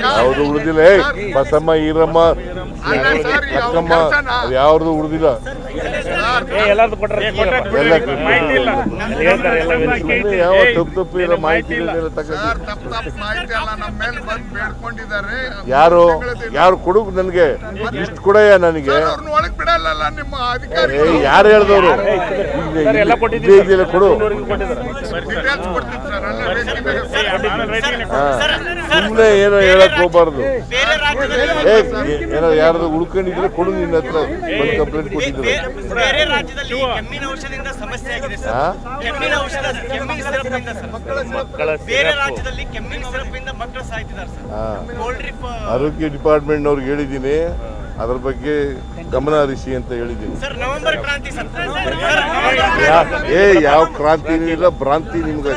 ಯಾವುದು ಉಳಿದಿಲ್ಲ ಬಸಮ್ಮ ಈರಮ್ಮ ಅಕ್ಕಮ್ಮ ಅದು ಯಾವ್ದು ಉಳಿದಿಲ್ಲ ಯಾವ ತಪ್ಪು ಇರೋ ಮಾಹಿತಿ ಯಾರು ಯಾರು ಕೊಡು ನನಗೆ ಇಷ್ಟು ಕೊಡಯ್ಯ ನನಗೆ ಯಾರು ಹೇಳ್ದವ್ರು ಕೊಡು ಸುಮ್ಮನೆ ಏನೋ ಹೇಳಕ್ ಹೋಗ್ಬಾರ್ದು ಏನೋ ಯಾರ್ದು ಉಳ್ಕೊಂಡಿದ್ರೆ ಕೊಡು ನಿನ್ನ ಹತ್ರ ಒಂದು ಕಂಪ್ಲೇಂಟ್ ಕೊಟ್ಟಿದ್ರೆ ಆರೋಗ್ಯ ಡಿಪಾರ್ಟ್ಮೆಂಟ್ ಅವ್ರಿಗೆ ಹೇಳಿದ್ದೀನಿ ಅದ್ರ ಬಗ್ಗೆ ಗಮನ ಹರಿಸಿ ಅಂತ ಹೇಳಿದ್ದೀನಿ. ಯಾವ ಕ್ರಾಂತಿ ಇಲ್ಲ ಭ್ರಾಂತಿ ನಿಮ್ಗೆ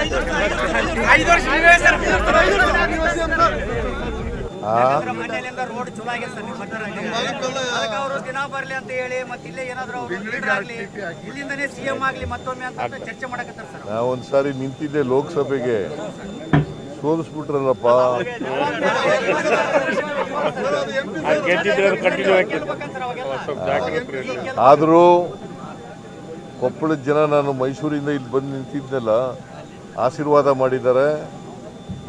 ನಾ ಒಂದ್ಸಾರಿ ನಿಂತಿದ್ದೆ ಲೋಕಸಭೆಗೆ ಸೋಲಿಸ್ಬಿಟ್ರಲ್ಲಪ್ಪ. ಆದರೂ ಕೊಪ್ಪಳದ ಜನ ನಾನು ಮೈಸೂರಿಂದ ಇಲ್ಲಿ ಬಂದು ನಿಂತಿದ್ದೆಲ್ಲ ಆಶೀರ್ವಾದ ಮಾಡಿದ್ದಾರೆ.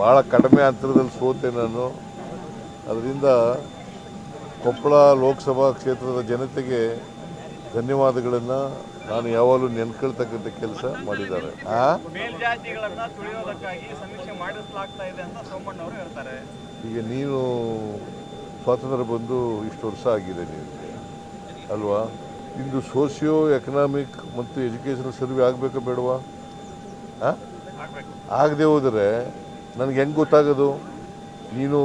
ಭಾಳ ಕಡಿಮೆ ಅಂತರದಲ್ಲಿ ಸೋತೆ ನಾನು. ಅದರಿಂದ ಕೊಪ್ಪಳ ಲೋಕಸಭಾ ಕ್ಷೇತ್ರದ ಜನತೆಗೆ ಧನ್ಯವಾದಗಳನ್ನು ನಾನು ಯಾವಾಗಲೂ ನೆನ್ಕೊಳ್ತಕ್ಕಂಥ ಕೆಲಸ ಮಾಡಿದ್ದಾರೆ. ಈಗ ನೀನು ಸ್ವಾತಂತ್ರ್ಯ ಬಂದು ಇಷ್ಟು ವರ್ಷ ಆಗಿದೆ ನಿಮಗೆ ಅಲ್ವಾ? ಇಂದು ಸೋಷಿಯೋ ಎಕನಾಮಿಕ್ ಮತ್ತು ಎಜುಕೇಷನ್ ಸರ್ವೆ ಆಗಬೇಕಾ ಬೇಡವಾ? ಆಗದೆ ಹೋದರೆ ನನಗೆ ಹೆಂಗೆ ಗೊತ್ತಾಗೋದು? ನೀನು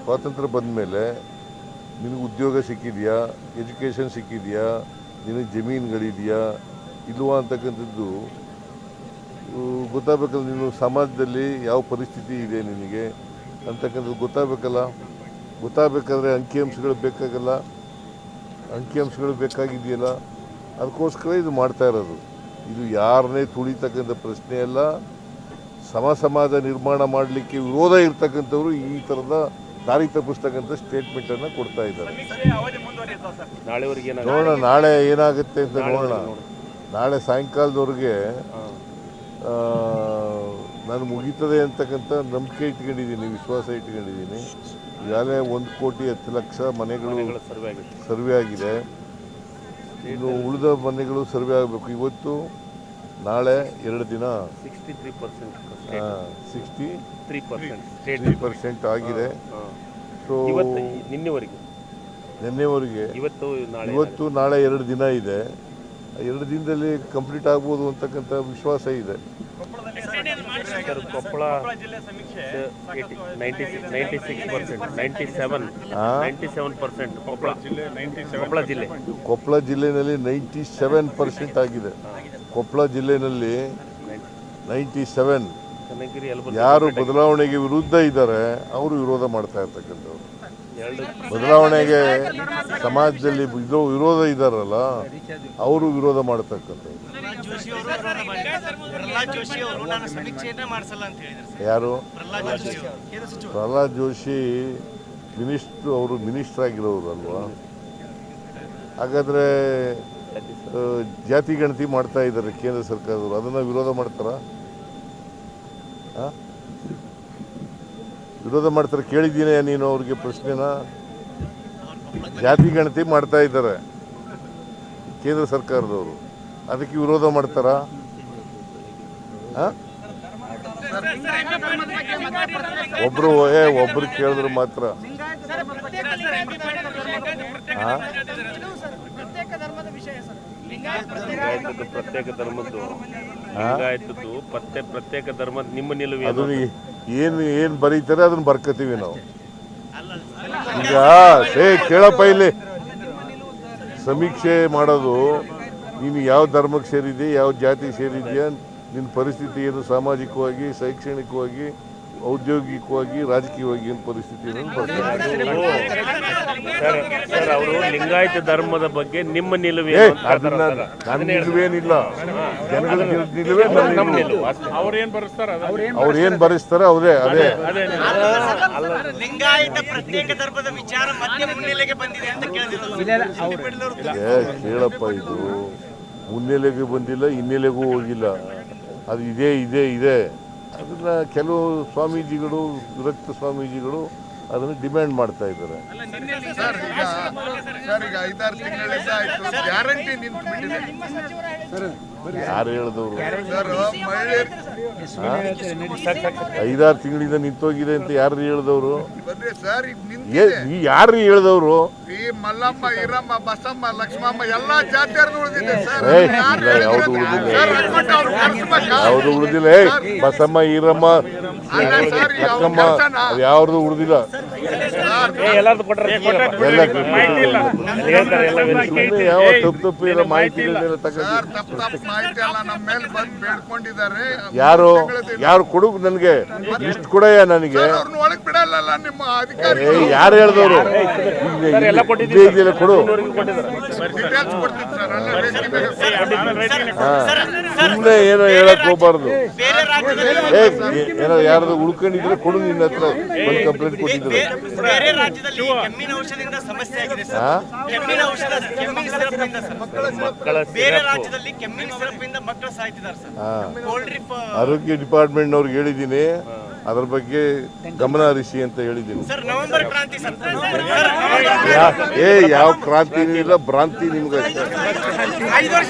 ಸ್ವಾತಂತ್ರ್ಯ ಬಂದ ಮೇಲೆ ನಿನಗೆ ಉದ್ಯೋಗ ಸಿಕ್ಕಿದೆಯಾ, ಎಜುಕೇಷನ್ ಸಿಕ್ಕಿದೆಯಾ, ನಿನಗೆ ಜಮೀನುಗಳಿದೆಯಾ ಇಲ್ವಾ ಅಂತಕ್ಕಂಥದ್ದು ಗೊತ್ತಾಗಬೇಕಲ್ಲ. ನೀನು ಸಮಾಜದಲ್ಲಿ ಯಾವ ಪರಿಸ್ಥಿತಿ ಇದೆ ನಿನಗೆ ಅಂತಕ್ಕಂಥದ್ದು ಗೊತ್ತಾಗಬೇಕಲ್ಲ. ಗೊತ್ತಾಗಬೇಕಾದ್ರೆ ಅಂಕಿಅಂಶಗಳು ಬೇಕಾಗಲ್ಲ. ಅಂಕಿಅಂಶಗಳು ಬೇಕಾಗಿದೆಯಲ್ಲ, ಅದಕ್ಕೋಸ್ಕರ ಇದು ಮಾಡ್ತಾ ಇರೋದು. ಇದು ಯಾರನ್ನೇ ತುಳಿತಕ್ಕಂಥ ಪ್ರಶ್ನೆ ಅಲ್ಲ. ಸಮಾಜ ನಿರ್ಮಾಣ ಮಾಡಲಿಕ್ಕೆ ವಿರೋಧ ಇರ್ತಕ್ಕಂಥವ್ರು ಈ ಥರದ ದಾರಿ ತಪ್ಪಿಸ್ತಕ್ಕಂಥ ಸ್ಟೇಟ್ಮೆಂಟನ್ನು ಕೊಡ್ತಾ ಇದ್ದಾರೆ. ನೋಡೋಣ ನಾಳೆ ಏನಾಗುತ್ತೆ ಅಂತ ನೋಡೋಣ. ನಾಳೆ ಸಾಯಂಕಾಲದವರೆಗೆ ನಾನು ಮುಗೀತದೆ ಅಂತಕ್ಕಂಥ ನಂಬಿಕೆ ಇಟ್ಕೊಂಡಿದ್ದೀನಿ, ವಿಶ್ವಾಸ ಇಟ್ಕೊಂಡಿದ್ದೀನಿ. ಈಗಾಗಲೇ 1,10,00,000 ಮನೆಗಳು ಸರ್ವೆ ಆಗಿದೆ. ಇನ್ನು ಉಳಿದ ಮನೆಗಳು ಸರ್ವೆ ಆಗಬೇಕು. ಇವತ್ತು ನಾಳೆ 2 ದಿನ 63% ಆಗಿದೆ. ಸೊ ನಿನ್ನೆವರೆಗೆ ಇವತ್ತು ನಾಳೆ 2 ದಿನ ಇದೆ. 2 ದಿನದಲ್ಲಿ ಕಂಪ್ಲೀಟ್ ಆಗ್ಬೋದು ಅಂತಕ್ಕಂಥ ವಿಶ್ವಾಸ ಇದೆ. ಕೊಪ್ಪಳ 97% ಕೊಪ್ಪಳ ಜಿಲ್ಲೆಯಲ್ಲಿ 97% ಆಗಿದೆ. ಕೊಪ್ಪಳ ಜಿಲ್ಲೆಯಲ್ಲಿ 97. ಯಾರು ಬದಲಾವಣೆಗೆ ವಿರುದ್ಧ ಇದ್ದಾರೆ ಅವರು ವಿರೋಧ ಮಾಡ್ತಾ ಇರ್ತಕ್ಕಂಥವ್ರು. ಬದಲಾವಣೆಗೆ ಸಮಾಜದಲ್ಲಿ ವಿರೋಧ ಇದ್ದಾರಲ್ಲ ಅವರು ವಿರೋಧ ಮಾಡ್ತಕ್ಕಂಥವ್ರು. ಯಾರು? ಪ್ರಹ್ಲಾದ್ ಜೋಶಿ ಅವರು ಮಿನಿಸ್ಟರ್ ಆಗಿರೋರು ಅಲ್ವಾ? ಹಾಗಾದರೆ ಜಾತಿ ಗಣತಿ ಮಾಡ್ತಾ ಇದ್ದಾರೆ ಕೇಂದ್ರ ಸರ್ಕಾರದವರು. ಅದನ್ನು ವಿರೋಧ ಮಾಡ್ತಾರಾ? ವಿರೋಧ ಮಾಡ್ತಾರೆ. ಕೇಳಿದ್ದೀನಿ ನೀನು ಅವ್ರಿಗೆ ಪ್ರಶ್ನೆನ? ಜಾತಿ ಗಣತಿ ಮಾಡ್ತಾ ಇದ್ದಾರೆ ಕೇಂದ್ರ ಸರ್ಕಾರದವರು, ಅದಕ್ಕೆ ವಿರೋಧ ಮಾಡ್ತಾರಾ? ಒಬ್ರು ಕೇಳಿದ್ರು ಮಾತ್ರ. ಪ್ರತ್ಯೇಕ ಧರ್ಮದ್ದು ಪ್ರತ್ಯೇಕ ಧರ್ಮದ ನಿಮ್ಮ ನಿಲುವು ಅದು ಏನು ಬರೀತಾರೆ ಅದನ್ನ ಬರ್ಕತೀವಿ ನಾವು. ಈಗ ಕೇಳಪ್ಪ, ಇಲ್ಲಿ ಸಮೀಕ್ಷೆ ಮಾಡೋದು ನೀನು ಯಾವ ಧರ್ಮಕ್ಕೆ ಸೇರಿದೆಯಾ, ಯಾವ ಜಾತಿ ಸೇರಿದೆಯಾ, ನಿನ್ನ ಪರಿಸ್ಥಿತಿ ಏನು, ಸಾಮಾಜಿಕವಾಗಿ ಶೈಕ್ಷಣಿಕವಾಗಿ ಔದ್ಯೋಗಿಕವಾಗಿ ರಾಜಕೀಯವಾಗಿ ಏನು ಪರಿಸ್ಥಿತಿ ಅನ್ನೋದು ಬರ್ತದೆ. ಸರ್ ಅವರು ಲಿಂಗಾಯತ ಧರ್ಮದ ಬಗ್ಗೆ ನಿಮ್ಮ ನಿಲುವು ಏ ಏನು ಅಂತ ಅದನ್ನ ಹೇಳ್ತಾರೆ. ನನ್ನ ನಿಲುವೇನಿಲ್ಲ, ಜನಗಳ ನಿಲುವೇ ನನ್ನ ನಿಲುವು. ಅವ್ರು ಏನ್ ಭರಿಸ್ತಾರೆ ಅವರೇ ಅದೇ. ಲಿಂಗಾಯತ ಪ್ರತ್ಯೇಕ ಧರ್ಮದ ವಿಚಾರ ಮತ್ತೆ ಮುನ್ನೆಲೆಗೆ ಬಂದಿದೆ ಅಂತ ಕೇಳಿದ್ರು. ಕೇಳಪ್ಪ, ಇದು ಮುನ್ನೆಲೆಗೂ ಬಂದಿಲ್ಲ, ಹಿನ್ನೆಲೆಗೂ ಹೋಗಿಲ್ಲ, ಅದು ಇದೆ. ಅದನ್ನ ಕೆಲವು ಸ್ವಾಮೀಜಿಗಳು, ವಿರಕ್ತ ಸ್ವಾಮೀಜಿಗಳು ಅದನ್ನು ಡಿಮ್ಯಾಂಡ್ ಮಾಡ್ತಾ ಇದ್ದಾರೆ. ಸರ್ ಈಗ 5-6 ತಿಂಗಳಿಂದ ಆಯ್ತು ಗ್ಯಾರಂಟಿ ನಿಂತುಬಿಟ್ಟಿದೆ. ಯಾರು ಹೇಳಿದವರು? ಸರ್ ಮಹಿಳೆಯರು 5-6 ತಿಂಗಳಿಂದ ನಿಂತೋಗಿದೆ ಅಂತ ಯಾರು ಹೇಳಿದವರು? ಬಂದ್ರೆ ಸರ್ ಈಗ ನಿಂತಿದೆ. ಯಾರು ಹೇಳಿದವರು? ಈ ಮಲ್ಲಮ್ಮ, ಈರಮ್ಮ, ಬಸಮ್ಮ, ಲಕ್ಷ್ಮಮ್ಮ ಎಲ್ಲಾ ಜಾತಿಯರ್ದು ಉಳಿದಿದೆ ಸರ್. ಏ, ಇಲ್ಲ, ಯಾವುದು ಉಳಿದಿಲ್ಲ, ಸರ್ ಅನ್ಬಿಟ್ಟು ಅವ್ರು ಕರ್ಸ್ಬೇಕಾ? ಯಾವುದು ಉಳಿದಿಲ್ಲ. ಏ, ಬಸಮ್ಮ, ಈರಮ್ಮ, ಅಲ್ಲ ಸರ್, ಈ ಅವ್ರ ಲಕ್ಕಮ್ಮ, ಕೆಲ್ಸನ ಅದು ಯಾವ್ದು ಉಳಿದಿಲ್ಲ. ಎಲ್ಲಾರ್ದು ಕೊಟ್ಟರೆ ಎಲ್ಲ ಹೇಳ್ತಾರೆ. ಯಾವ ತಪ್ಪು ಇರೋ ಮಾಹಿತಿಗಳನ್ನೆಲ್ಲ ತಗೊಂಡು ಸರ್ ತಪ್ಪು ಮಾಹಿತಿ ಎಲ್ಲ ನಮ್ಮ ಮೇಲೆ ಬಂದು ಬೇಡ್ಕೊಂಡಿದ್ದಾರೆ. ಯಾರು ಕೊಡು ನನಗೆ ಲಿಸ್ಟ್ ಕೊಡಯ್ಯ ನನಗೆ. ಅವ್ರನ್ನ ಒಳಗ್ ಬಿಡಲ್ಲ ನಿಮ್ಮ ಅಧಿಕಾರಿ. ಯಾರು ಹೇಳಿದವರು? ಇದೆಯಲ್ಲ ಕೊಡು. ಡೀಟೇಲ್ಸ್ ಕೊಡ್ತೀನಿ ಸರ್. ಅಲ್ಲ ವೇದಿಕೆ ಮೇಲೆ ಸುಮ್ಮನೆ ಏನೋ ಹೇಳಕ್ ಹೋಗ್ಬಾರ್ದು. ಬೇರೆ ರಾಜ್ಯದಲ್ಲಿ ಏನೋ ಯಾರ್ದು ಉಳ್ಕೊಂಡಿದ್ರೆ ಕೊಡು, ನಿನ್ನ ಹತ್ರ ಒಂದು ಕಂಪ್ಲೇಂಟ್ ಕೊಟ್ಟಿದ್ರೆ. ಬೇರೆ ರಾಜ್ಯದಲ್ಲಿ ಕೆಮ್ಮಿನ ಔಷಧದಿಂದ ಸಮಸ್ಯೆ ಆಗಿದೆ ಸರ್. ಕೆಮ್ಮಿನ ಔಷಧ, ಕೆಮ್ಮಿನ ಸಿರಪ್ ಇಂದ ಸರ್. ಬೇರೆ ರಾಜ್ಯದಲ್ಲಿ ಕೆಮ್ಮಿನ ಸಿರಪ್ ಇಂದ ಮಕ್ಕಳು ಸಾಯ್ತಿದ್ದಾರೆ ಸರ್. ಕೋಲ್ಡ್ ಡ್ರಿಪ್ ಆರೋಗ್ಯ ಡಿಪಾರ್ಟ್ಮೆಂಟ್ನವ್ರಿಗೆ ಹೇಳಿದ್ದೀನಿ, ಅದ್ರ ಬಗ್ಗೆ ಗಮನ ಹರಿಸಿ ಅಂತ ಹೇಳಿದ್ದೀನಿ. ಸರ್ ನವೆಂಬರ್ ಕ್ರಾಂತಿ ಸರ್. ಯಾವ ಕ್ರಾಂತಿ ಇಲ್ಲ, ಭ್ರಾಂತಿ ನಿಮ್ಗೆ. 5 ವರ್ಷ